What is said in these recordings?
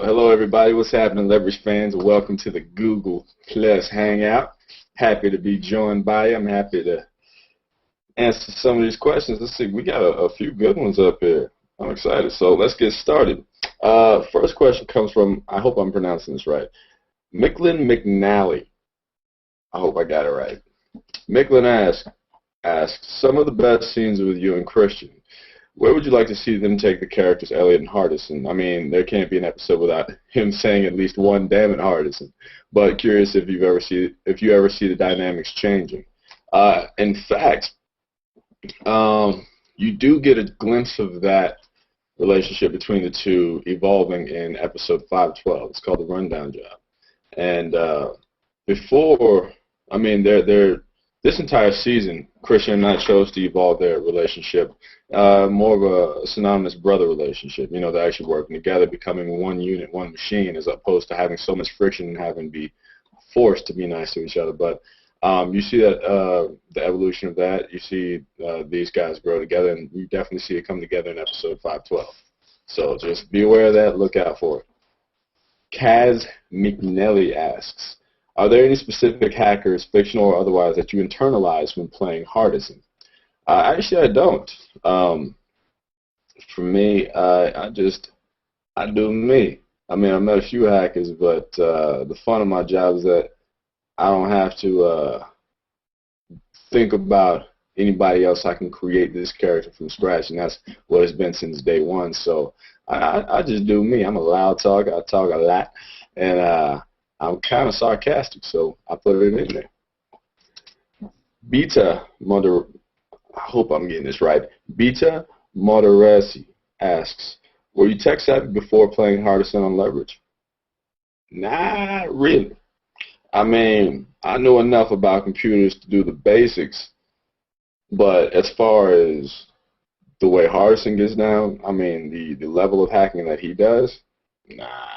Hello everybody. What's happening, Leverage fans? Welcome to the Google Plus Hangout. Happy to be joined by you. I'm happy to answer some of these questions. Let's see. We got a few good ones up here. I'm excited. So let's get started. First question comes from, I hope I'm pronouncing this right, Micklin McNally. I hope I got it right. Micklin asks, some of the best scenes with you and Christian. Where would you like to see them take the characters Elliot and Hardison? I mean, there can't be an episode without him saying at least one "damn it, Hardison." But curious if you ever see the dynamics changing. In fact, you do get a glimpse of that relationship between the two evolving in episode 512. It's called the Rundown Job. And before, I mean, this entire season, Christian and I chose to evolve their relationship more of a synonymous brother relationship. You know, they're actually working together, becoming one unit, one machine, as opposed to having so much friction and having to be forced to be nice to each other. But you see that the evolution of that. You see these guys grow together, and you definitely see it come together in episode 512. So just be aware of that. Look out for it. Kaz McNelly asks, are there any specific hackers, fictional or otherwise, that you internalize when playing Hardison? Actually, I don't. For me, I do me. I mean, I met a few hackers, but the fun of my job is that I don't have to think about anybody else. I can create this character from scratch, and that's what it's been since day one. So I just do me. I'm a loud talker. I talk a lot, and I'm kind of sarcastic, so I put it in there. I hope I'm getting this right. Beta Moderesi asks, were you tech savvy before playing Hardison on Leverage? Not really. I mean, I know enough about computers to do the basics, but as far as the way Hardison gets down, I mean, the level of hacking that he does, nah.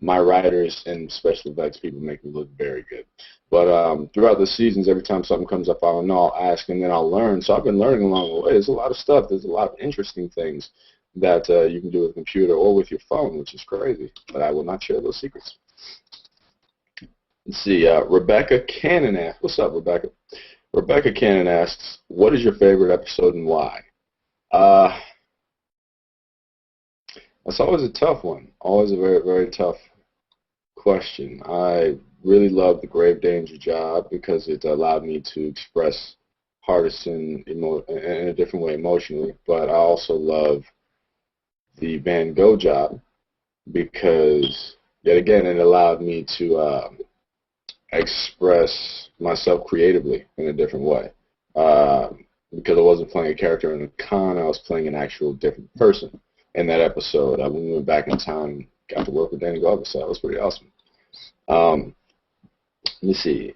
My writers and special effects people make me look very good. But throughout the seasons, every time something comes up, I'll know, I'll ask, and then I'll learn. So I've been learning along the way. There's a lot of stuff. There's a lot of interesting things that you can do with a computer or with your phone, which is crazy. But I will not share those secrets. Let's see. Rebecca Cannon asks, what's up, Rebecca? Rebecca Cannon asks, what is your favorite episode and why? That's always a tough one. Always a very, very tough question. I really love the Grave Danger job because it allowed me to express Hardison in a different way emotionally. But I also love the Van Gogh job because, yet again, it allowed me to express myself creatively in a different way. Because I wasn't playing a character in a con, I was playing an actual different person. In that episode, when we went back in time, got to work with Danny Glover, so that was pretty awesome. Let me see.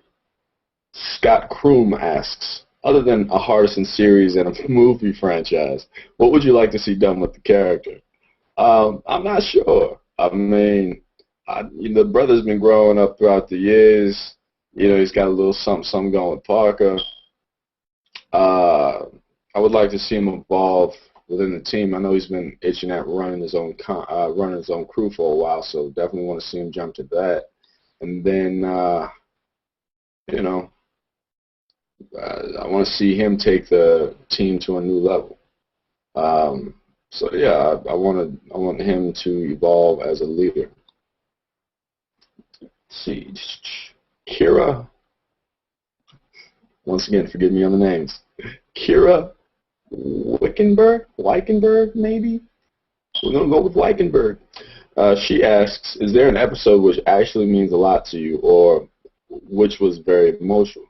Scott Kroom asks, other than a Hardison series and a movie franchise, what would you like to see done with the character? I'm not sure. I mean, the brother's been growing up throughout the years. You know, he's got a little something going with Parker. I would like to see him evolve within the team. I know he's been itching at running his own crew for a while, so definitely want to see him jump to that. And then, you know, I want to see him take the team to a new level. So yeah, I want him to evolve as a leader. Let's see, Kira. Once again, forgive me on the names. Kira Weikenberg, maybe? We're going to go with Weikenberg. She asks, is there an episode which actually means a lot to you or which was very emotional?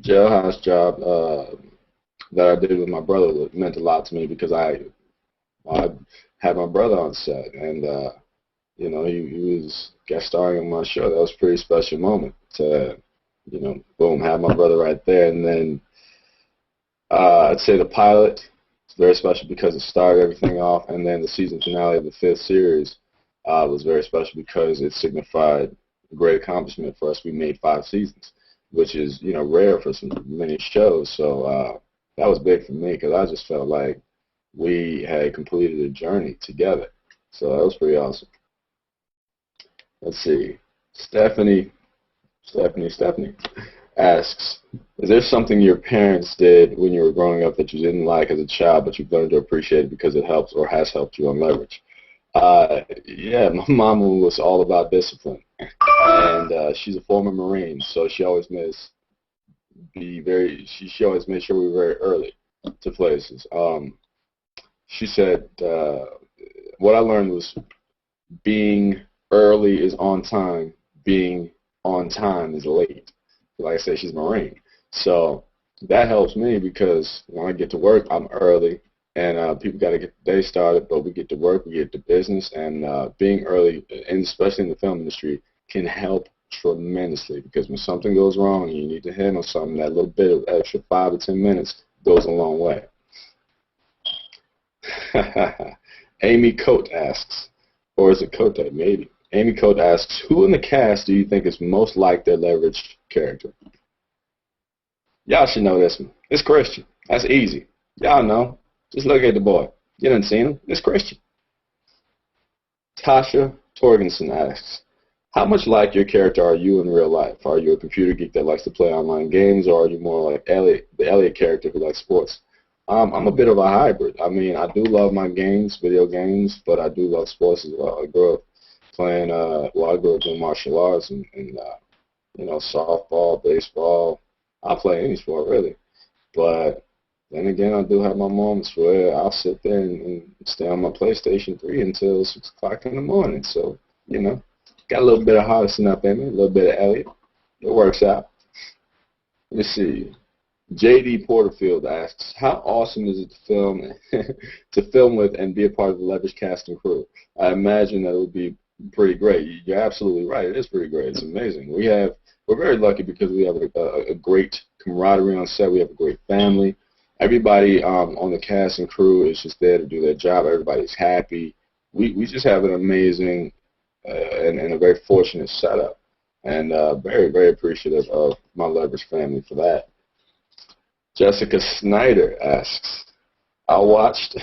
Jailhouse job that I did with my brother meant a lot to me because I had my brother on set, and you know, he was guest starring on my show. That was a pretty special moment to, you know, boom, have my brother right there. And then I'd say the pilot is very special because it started everything off, and then the season finale of the 5th series was very special because it signified a great accomplishment for us. We made 5 seasons, which is, you know, rare for many shows. So that was big for me because I just felt like we had completed a journey together. So that was pretty awesome. Let's see. Stephanie asks, is there something your parents did when you were growing up that you didn't like as a child, but you've learned to appreciate it because it helps or has helped you on leverage? Yeah, my mom was all about discipline, and she's a former Marine, so she always made us she always made sure we were very early to places. She said what I learned was being early is on time, being on time is late. Like I said, she's a Marine. So that helps me because when I get to work, I'm early, and people got to get the day started, but we get to work, we get to business, and being early, and especially in the film industry, can help tremendously because when something goes wrong and you need to handle something, that little bit of extra 5 or 10 minutes goes a long way. Amy Cote asks, or is it Cote? Maybe. Amy Cote asks, who in the cast do you think is most like their leveraged character? Y'all should know this one. It's Christian. That's easy. Y'all know. Just look at the boy. You done seen him. It's Christian. Tasha Torgensen asks, how much like your character are you in real life? Are you a computer geek that likes to play online games, or are you more like Elliot, the Elliot character who likes sports? I'm a bit of a hybrid. I mean, I do love my games, video games, but I do love sports as well. I grew up playing, I grew up doing martial arts and softball, baseball. I'll play any sport, really. But then again, I do have my moments where I'll sit there and stay on my PlayStation 3 until 6 o'clock in the morning. So, got a little bit of Hodgson up in me, a little bit of Elliot. It works out. Let's see. J.D. Porterfield asks, how awesome is it to film with and be a part of the leverage cast and crew? I imagine that it would be pretty great. You're absolutely right. It is pretty great. It's amazing. We're very lucky because we have a great camaraderie on set. We have a great family. Everybody on the cast and crew is just there to do their job. Everybody's happy. We just have an amazing and a very fortunate setup, and very, very appreciative of my leverage family for that. Jessica Snyder asks, I watched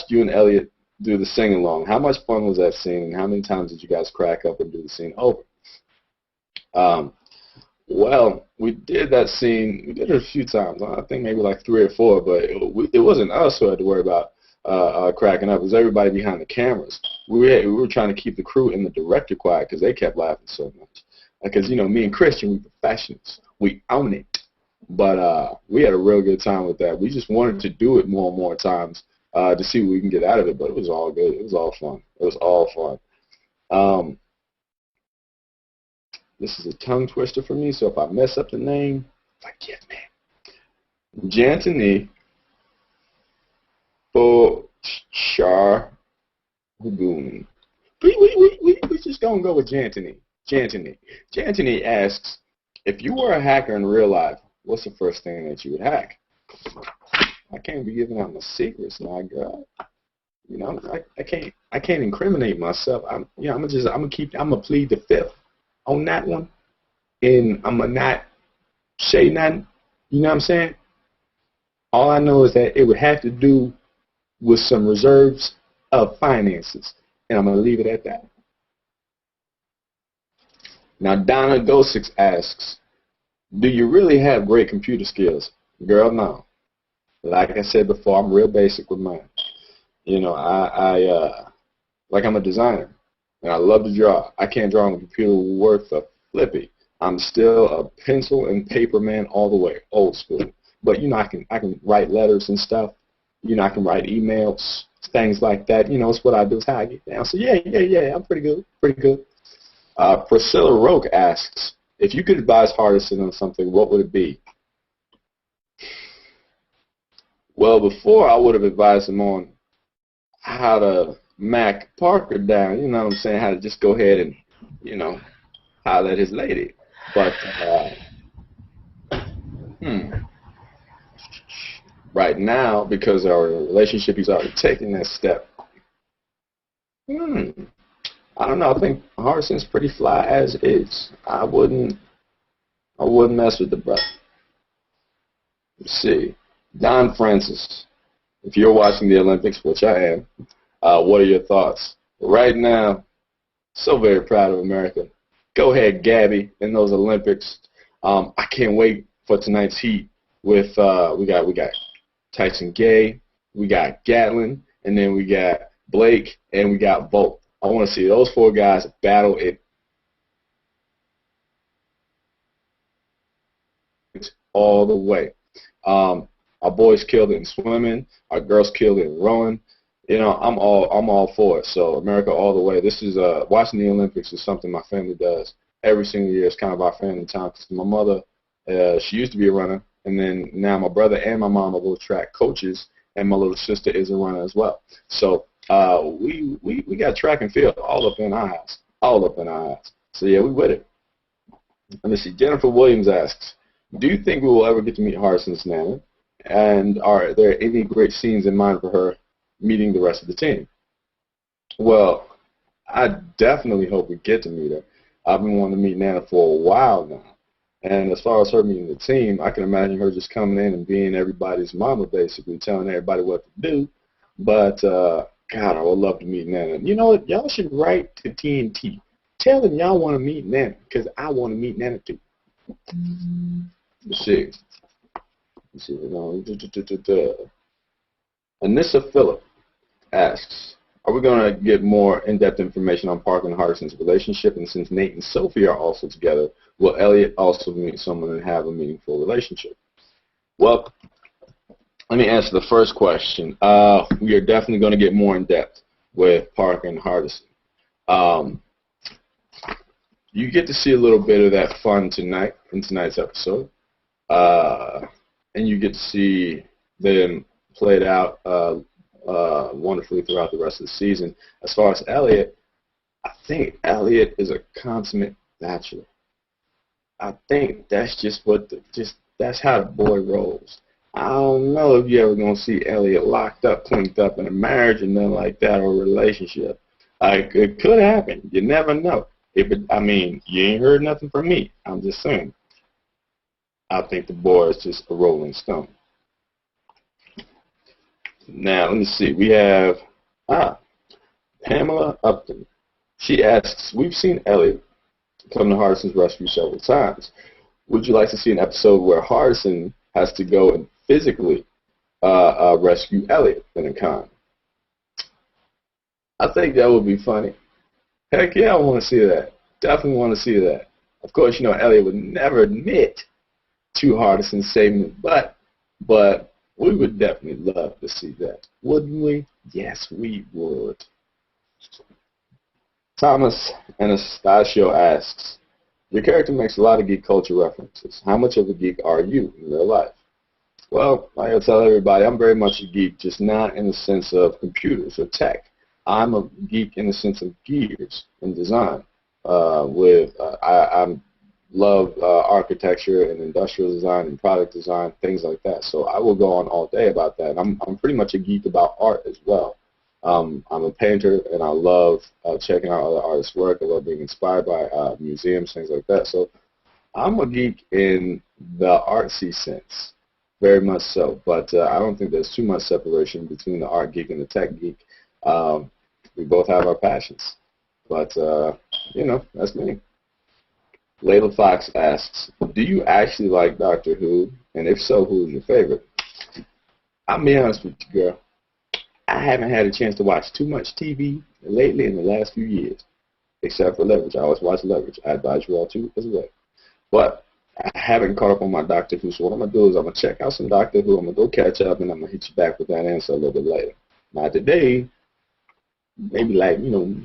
you and Elliot do the sing-along. How much fun was that scene, and how many times did you guys crack up and do the scene over? Well, we did that scene. We did it a few times. I think maybe like 3 or 4, but it wasn't us who had to worry about cracking up. It was everybody behind the cameras. We were trying to keep the crew and the director quiet because they kept laughing so much. Because, me and Christian, we professionals. We own it. But we had a real good time with that. We just wanted to do it more and more times to see what we can get out of it. But it was all good. It was all fun. It was all fun. This is a tongue twister for me, so if I mess up the name, forgive me. Jantini Bochargoon. We just gonna go with Jantini. Jantini asks, if you were a hacker in real life, what's the first thing that you would hack? I can't be giving out my secrets now, girl. I can't incriminate myself. I'm gonna plead the fifth on that one, and I'm gonna not say nothing. You know what I'm saying? All I know is that it would have to do with some reserves of finances, and I'm gonna leave it at that. Now, Donna Gosix asks, do you really have great computer skills? Girl, no. Like I said before, I'm real basic with mine. I'm a designer, and I love to draw. I can't draw on the computer worth a flippy. I'm still a pencil and paper man all the way, old school. But, I can write letters and stuff. I can write emails, things like that. It's what I do. It's how I get down. So, yeah, I'm pretty good. Priscilla Roque asks, if you could advise Hardison on something, what would it be? Well, before I would have advised him on how to Mac Parker down, you know what I'm saying, how to just go ahead and, holler at his lady. But, right now, because our relationship, he's already taken that step. I don't know. I think Hardison's pretty fly as is. I wouldn't mess with the brother. Let's see. Don Francis, if you're watching the Olympics, which I am, what are your thoughts? Right now, so very proud of America. Go ahead, Gabby, in those Olympics. I can't wait for tonight's heat with we got Tyson Gay, we got Gatlin, and then we got Blake, and we got Volt. I want to see those four guys battle it all the way. Our boys killed it in swimming. Our girls killed it in rowing. You know, I'm all for it. So America all the way. This is watching the Olympics is something my family does every single year. It's kind of our family time. Cause my mother, she used to be a runner, and then now my brother and my mom are both track coaches, and my little sister is a runner as well. So we got track and field all up in our house, all up in our house. So yeah, we with it. Let me see. Jennifer Williams asks, do you think we will ever get to meet Hardison's Nana? And are there any great scenes in mind for her meeting the rest of the team? Well, I definitely hope we get to meet her. I've been wanting to meet Nana for a while now. And as far as her meeting the team, I can imagine her just coming in and being everybody's mama, basically, telling everybody what to do. But, God, I would love to meet Nana. You know what? Y'all should write to TNT. Tell them y'all want to meet Nana, because I want to meet Nana, too. Let's see. Anissa Phillip asks, are we going to get more in-depth information on Parker and Hardison's relationship? And since Nate and Sophie are also together, will Elliot also meet someone and have a meaningful relationship? Well, let me answer the first question. We are definitely going to get more in-depth with Parker and Hardison. You get to see a little bit of that fun tonight in tonight's episode. And you get to see them played out wonderfully throughout the rest of the season. As far as Elliot, I think Elliot is a consummate bachelor. I think that's just that's how the boy rolls. I don't know if you're ever gonna see Elliot locked up, clinked up in a marriage and nothing like that, or a relationship. Like, it could happen. You never know. I mean, you ain't heard nothing from me. I'm just saying. I think the boy is just a rolling stone. Now, let me see. We have Pamela Upton. She asks, we've seen Elliot come to Hardison's rescue several times. Would you like to see an episode where Hardison has to go and physically rescue Elliot in a con? I think that would be funny. Heck yeah, I want to see that. Definitely want to see that. Of course, you know, Elliot would never admit to Hardison saving his butt, but we would definitely love to see that. Wouldn't we? Yes, we would. Thomas Anastasio asks, your character makes a lot of geek culture references. How much of a geek are you in real life? Well, I gotta tell everybody, I'm very much a geek, just not in the sense of computers or tech. I'm a geek in the sense of gears and design. I love architecture and industrial design and product design, things like that. So I will go on all day about that. I'm pretty much a geek about art as well. I'm a painter, and I love checking out other artists' work. I love being inspired by museums, things like that. So I'm a geek in the artsy sense, very much so. But I don't think there's too much separation between the art geek and the tech geek. We both have our passions. But, you know, that's me. Layla Fox asks, do you actually like Doctor Who? And if so, who is your favorite? I'll be honest with you, girl. I haven't had a chance to watch too much TV lately in the last few years, except for Leverage. I always watch Leverage. I advise you all to as well. But I haven't caught up on my Doctor Who, so what I'm going to do is I'm going to check out some Doctor Who. I'm going to go catch up, and I'm going to hit you back with that answer a little bit later. Not today, maybe like, you know,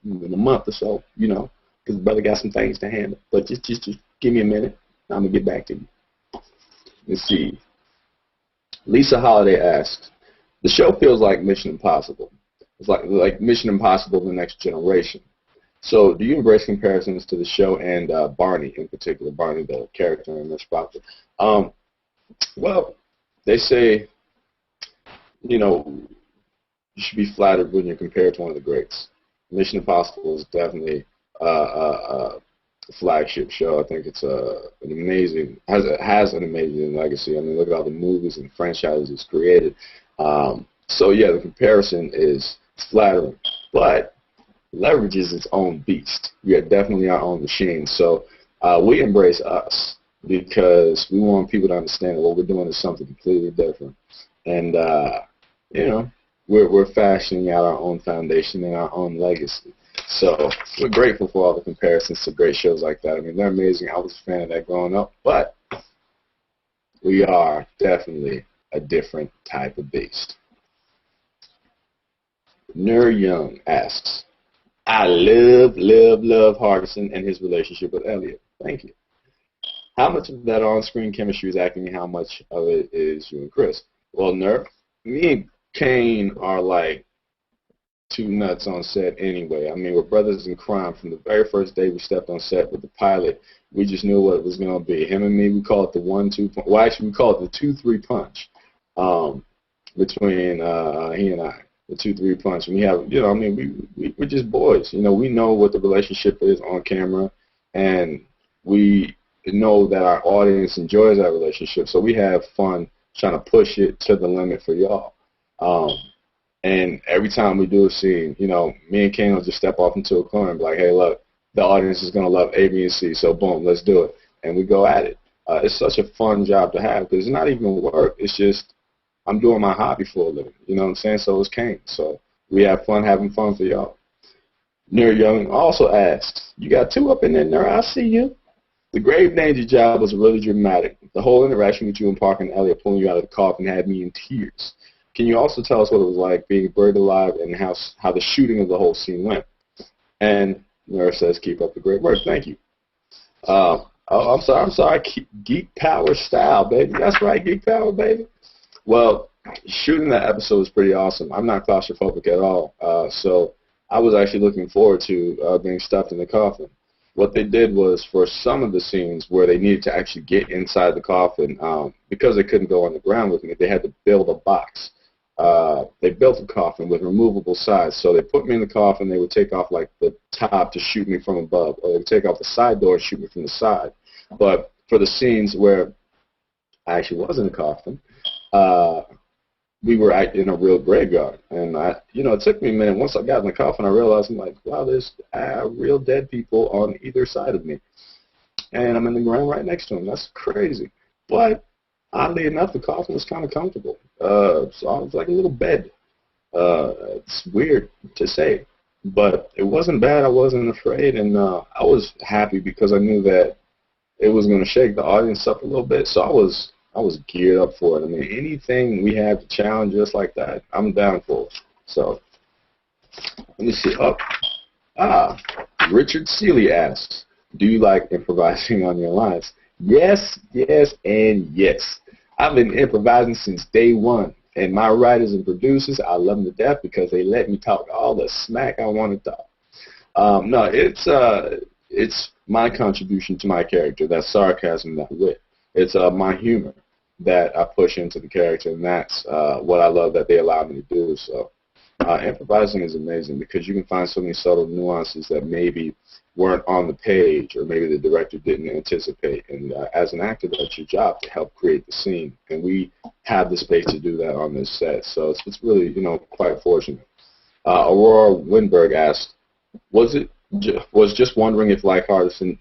in a month or so, you know, because brother got some things to handle. But just give me a minute. I'm going to get back to you. Let's see. Lisa Holiday asks, the show feels like Mission Impossible. It's like Mission Impossible The Next Generation. So do you embrace comparisons to the show and Barney in particular, Barney, the character in Mission Impossible? Well, they say, you know, you should be flattered when you're compared to one of the greats. Mission Impossible is definitely flagship show. I think it's an amazing, has an amazing legacy. I mean, look at all the movies and franchises it's created. So yeah, the comparison is flattering, but leverages its own beast. We are definitely our own machine. So we embrace us because we want people to understand that what we're doing is something completely different. And, you know, we're fashioning out our own foundation and our own legacy. So we're grateful for all the comparisons to great shows like that. I mean, they're amazing. I was a fan of that growing up. But we are definitely a different type of beast. Nur Young asks, I love Hardison and his relationship with Elliot. Thank you. How much of that on-screen chemistry is acting and how much of it is you and Chris? Well, Nur, me and Kane are like two nuts on set anyway. I mean, we're brothers in crime. From the very first day we stepped on set with the pilot, we just knew what it was going to be. Him and me, we call it the 1-2 punch. Well, actually, we call it the 2-3 punch between he and I. The 2-3 punch. And we have, you know, I mean, we're just boys. You know, we know what the relationship is on camera, and we know that our audience enjoys that relationship. So we have fun trying to push it to the limit for y'all. And every time we do a scene, you know, me and Kane will just step off into a corner and be like, hey, look, the audience is going to love A, B, and C, so boom, let's do it. And we go at it. It's such a fun job to have because it's not even work. It's just I'm doing my hobby for a living. You know what I'm saying? So is Kane. So we have fun having fun for y'all. Nur Young also asks, you got two up in there, Nur, I see you. The grave danger job was really dramatic. The whole interaction with you and Parker and Elliot pulling you out of the coffin had me in tears. Can you also tell us what it was like being buried alive and how the shooting of the whole scene went? And Nur says, keep up the great work. Thank you. I'm sorry. Geek Power style, baby. That's right, Geek Power, baby. Well, shooting that episode was pretty awesome. I'm not claustrophobic at all, so I was actually looking forward to being stuffed in the coffin. What they did was for some of the scenes where they needed to actually get inside the coffin, because they couldn't go on the ground with me, they had to build a box. They built a coffin with removable sides, so they put me in the coffin. They would take off like the top to shoot me from above, or they would take off the side door and shoot me from the side. But for the scenes where I actually was in the coffin, we were in a real graveyard, and it took me a minute. Once I got in the coffin, I realized, I'm like, wow, there's real dead people on either side of me, and I'm in the ground right next to them. That's crazy. But oddly enough, the coffin was kind of comfortable, so I was like a little bed. It's weird to say, but it wasn't bad. I wasn't afraid, and I was happy because I knew that it was going to shake the audience up a little bit. So I was geared up for it. I mean, anything we have to challenge us like that, I'm down for it. So, let me see. Richard Seeley asks, do you like improvising on your lines? Yes, and yes. I've been improvising since day one. And my writers and producers, I love them to death because they let me talk all the smack I want to talk. No, it's my contribution to my character, that sarcasm, that wit. It's my humor that I push into the character, and that's what I love that they allow me to do. So improvising is amazing because you can find so many subtle nuances that maybe weren't on the page or maybe the director didn't anticipate. And as an actor, that's your job to help create the scene. And we have the space to do that on this set. So it's really, quite fortunate. Aurora Winberg asked, was just wondering if, like Hardison,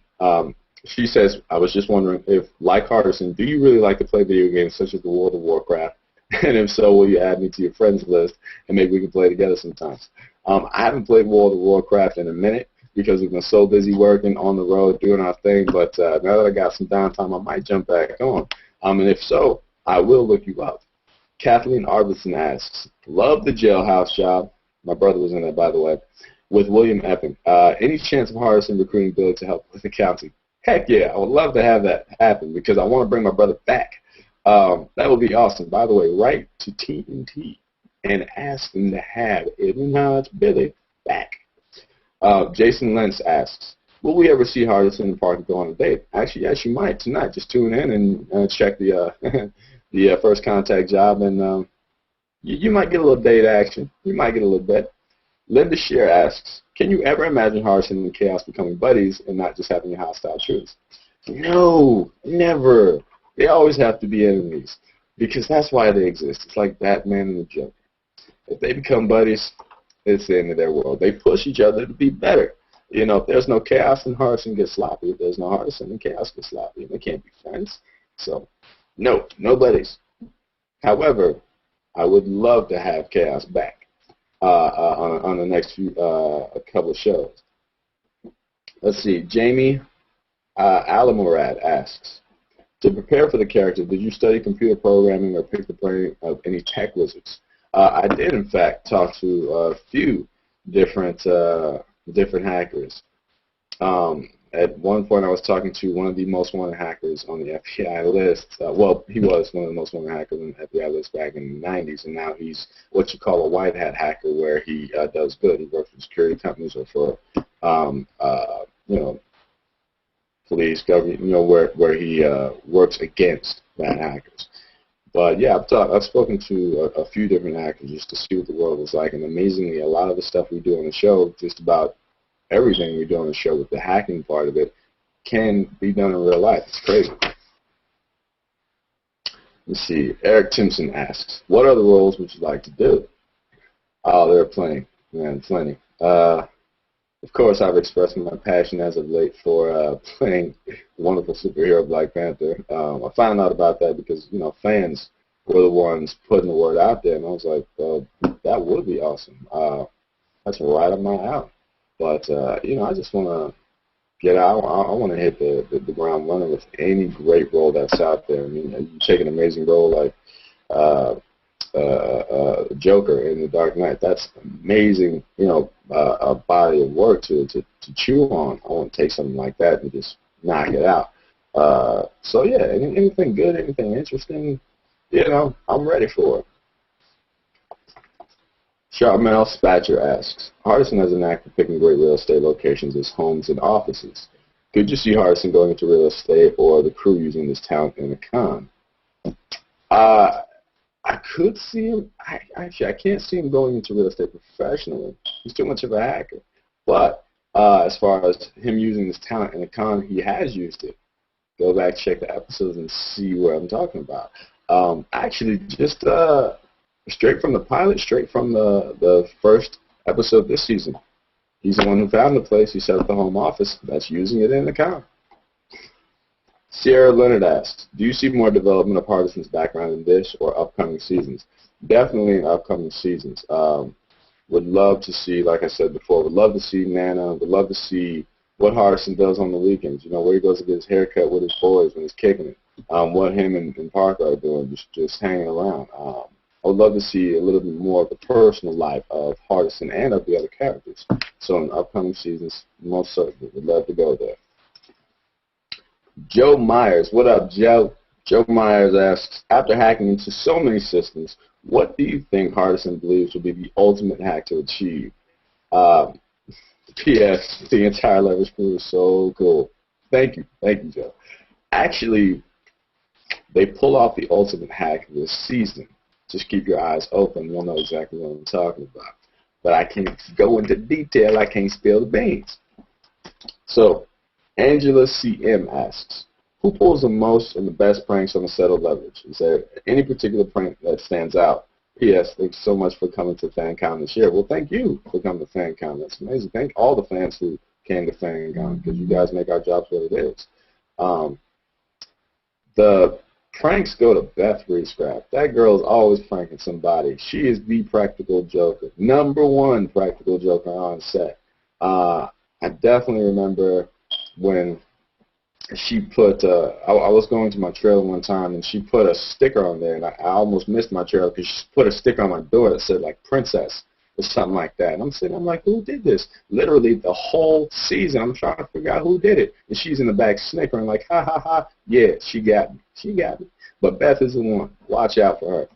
she says, I was just wondering if, like Hardison, do you really like to play video games such as the World of Warcraft? And if so, will you add me to your friends list and maybe we can play together sometimes? I haven't played World of Warcraft in a minute because we've been so busy working on the road, doing our thing. But now that I got some downtime, I might jump back on. And if so, I will look you up. Kathleen Arbison asks, love the jailhouse job. My brother was in that, by the way, with William Epping. Any chance of Hardison recruiting Billy to help with accounting? Heck yeah, I would love to have that happen because I want to bring my brother back. That would be awesome. By the way, write to TNT and ask them to have Edwin Hodge Billy back. Jason Lentz asks, will we ever see Hardison and Parker go on a date? Actually, yes, you might tonight. Just tune in and check the the First Contact job, and you might get a little date action. You might get a little bit. Linda Shear asks, can you ever imagine Hardison and Chaos becoming buddies and not just having a hostile truce? No, never. They always have to be enemies because that's why they exist. It's like Batman and the Joker. If they become buddies, it's the end of their world. They push each other to be better. You know, if there's no Chaos, then Hardison gets sloppy. If there's no Hardison, then Chaos gets sloppy. And they can't be friends. So, no buddies. However, I would love to have Chaos back on the next few a couple of shows. Let's see. Jamie Alamorad asks, to prepare for the character, did you study computer programming or pick the brain of any tech wizards? I did, in fact, talk to a few different hackers. At one point, I was talking to one of the most wanted hackers on the FBI list. Well, he was one of the most wanted hackers on the FBI list back in the 90s, and now he's what you call a white hat hacker, where he does good. He works for security companies or for, you know, police, government, you know, where he works against bad hackers. But yeah, I've spoken to a few different hackers just to see what the world was like, and amazingly, a lot of the stuff we do on the show, just about everything we do on the show with the hacking part of it, can be done in real life. It's crazy. Let's see. Eric Timpson asks, what other roles would you like to do? Oh, there are plenty, man, plenty. Of course, I've expressed my passion as of late for playing wonderful superhero Black Panther. I found out about that because, you know, fans were the ones putting the word out there, and I was like, that would be awesome. That's right up my alley. But, you know, I just want to get out. I want to hit the ground running with any great role that's out there. I mean, you take an amazing role like Joker in The Dark Knight. That's amazing, you know, a body of work to chew on. I want to take something like that and just knock it out. So, yeah, anything good, anything interesting, you know, I'm ready for it. Charmel Spatcher asks, Hardison has an knack of picking great real estate locations as homes and offices. Could you see Hardison going into real estate or the crew using this talent in a con? I could see him. I can't see him going into real estate professionally. He's too much of a hacker. But as far as him using this talent in a con, he has used it. Go back, check the episodes, and see what I'm talking about. Actually, just straight from the pilot, straight from the first episode this season. He's the one who found the place. He set up the home office. That's using it in the con. Sierra Leonard asks, do you see more development of Hardison's background in this or upcoming seasons? Definitely in upcoming seasons. Would love to see, like I said before, would love to see Nana, would love to see what Hardison does on the weekends, you know, where he goes to get his haircut with his boys when he's kicking it, what him and Parker are doing, just hanging around. I would love to see a little bit more of the personal life of Hardison and of the other characters. So in upcoming seasons, most certainly, would love to go there. Joe Myers, what up, Joe? Joe Myers asks, after hacking into so many systems, what do you think Hardison believes will be the ultimate hack to achieve? P.S. The entire Leverage crew is so cool. Thank you, Joe. Actually, they pull off the ultimate hack this season. Just keep your eyes open. You'll know exactly what I'm talking about. But I can't go into detail. I can't spill the beans. So, Angela C.M. asks, who pulls the most and the best pranks on the set of Leverage? Is there any particular prank that stands out? P.S. Thanks so much for coming to FanCon this year. Well, thank you for coming to FanCon. That's amazing. Thank all the fans who came to FanCon because you guys make our jobs what it is. The pranks go to Beth Rescrap. That girl is always pranking somebody. She is the practical joker. #1 practical joker on set. I definitely remember when she put, I was going to my trailer one time, and she put a sticker on there, and I almost missed my trailer because she put a sticker on my door that said, like, Princess or something like that. And I'm like, who did this? Literally the whole season, I'm trying to figure out who did it. And she's in the back snickering like, ha, ha, ha. Yeah, she got me. She got me. But Beth is the one. Watch out for her.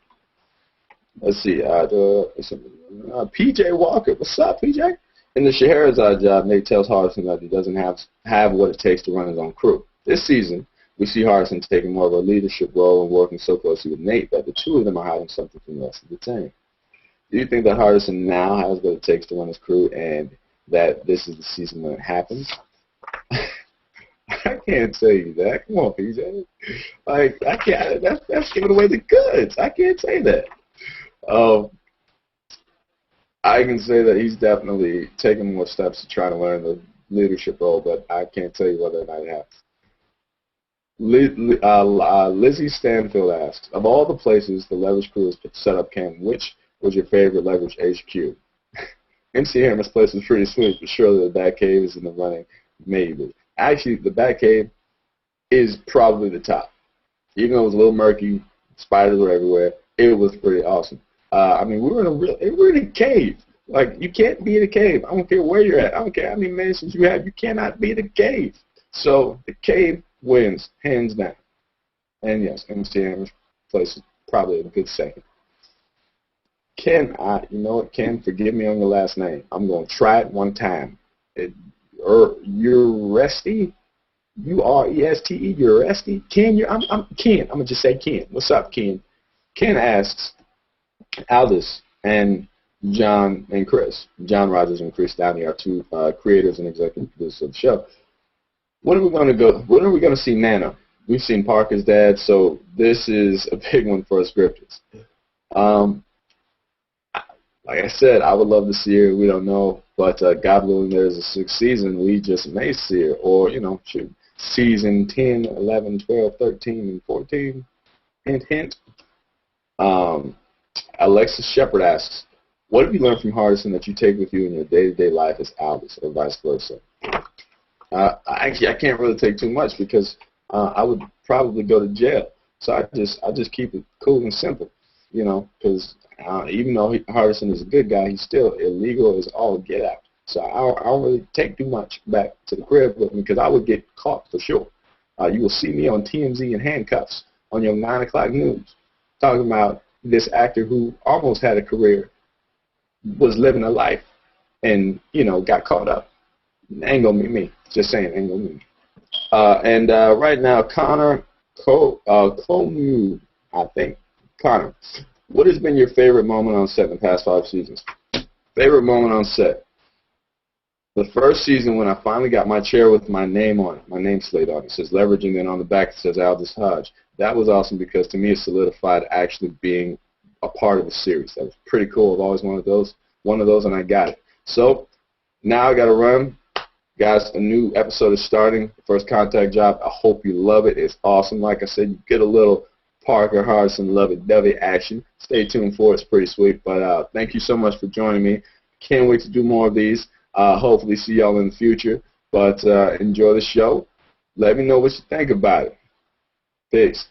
Let's see. PJ Walker. What's up, PJ? In the Scheherazade job, Nate tells Hardison that he doesn't have what it takes to run his own crew. This season, we see Hardison taking more of a leadership role and working so closely with Nate that the two of them are hiding something from the rest of the team. Do you think that Hardison now has what it takes to win his crew, and that this is the season when it happens? I can't say that. Come on, PJ. Like, I can't. That's giving away the goods. I can't say that. I can say that he's definitely taken more steps to try to learn the leadership role, but I can't tell you whether or not it happens. Lizzie Stanfield asks, of all the places the Leverage crew has set up camp, which was your favorite Leverage HQ? MC Hammer's place was pretty sweet, but surely the Batcave is in the running, maybe. Actually, the Batcave is probably the top. Even though it was a little murky, spiders were everywhere, it was pretty awesome. I mean, we were in a cave. Like, you can't be in a cave. I don't care where you're at. I don't care how many mansions you have. You cannot be in a cave. So the cave wins, hands down. And yes, MC Hammer's place is probably a good second. Ken, you know what, Ken, forgive me on your last name. I'm going to try it one time. Uresti? U-R-E-S-T-E, Uresti? Ken, I'm Ken. I'm going to just say Ken. What's up, Ken? Ken asks, Aldis and John and Chris, John Rogers and Chris Downey are two creators and executive producers of the show. When are we going to see Nana? We've seen Parker's dad, so this is a big one for us scripters. Like I said, I would love to see her. We don't know, but God willing, there's a 6th season. We just may see her, or shoot, season 10, 11, 12, 13, and 14. Hint, hint. Alexis Shepard asks, what have you learned from Hardison that you take with you in your day-to-day life as Aldis, or vice versa? Actually, I can't really take too much because I would probably go to jail. So I just keep it cool and simple, because even though Hardison is a good guy, he's still illegal as all get out. So I don't really take too much back to the crib with me because I would get caught for sure. You will see me on TMZ in handcuffs on your 9 o'clock news talking about this actor who almost had a career, was living a life, and, got caught up. Ain't gonna be me. Just saying, ain't gonna be me. And right now, Connor Clonu, I think. Connor, what has been your favorite moment on set in the past 5 seasons? Favorite moment on set? The first season when I finally got my chair with my name on it, my name slate on it. It says Leverage, and then on the back it says Aldis Hodge. That was awesome because to me it solidified actually being a part of the series. That was pretty cool. I've always wanted one of those, and I got it. So now I got to run. Guys, a new episode is starting. First Contact job. I hope you love it. It's awesome. Like I said, you get a little Parker Hardison lovey-dovey action. Stay tuned for it. It's pretty sweet. But thank you so much for joining me. Can't wait to do more of these. Hopefully see y'all in the future. But enjoy the show. Let me know what you think about it. Peace.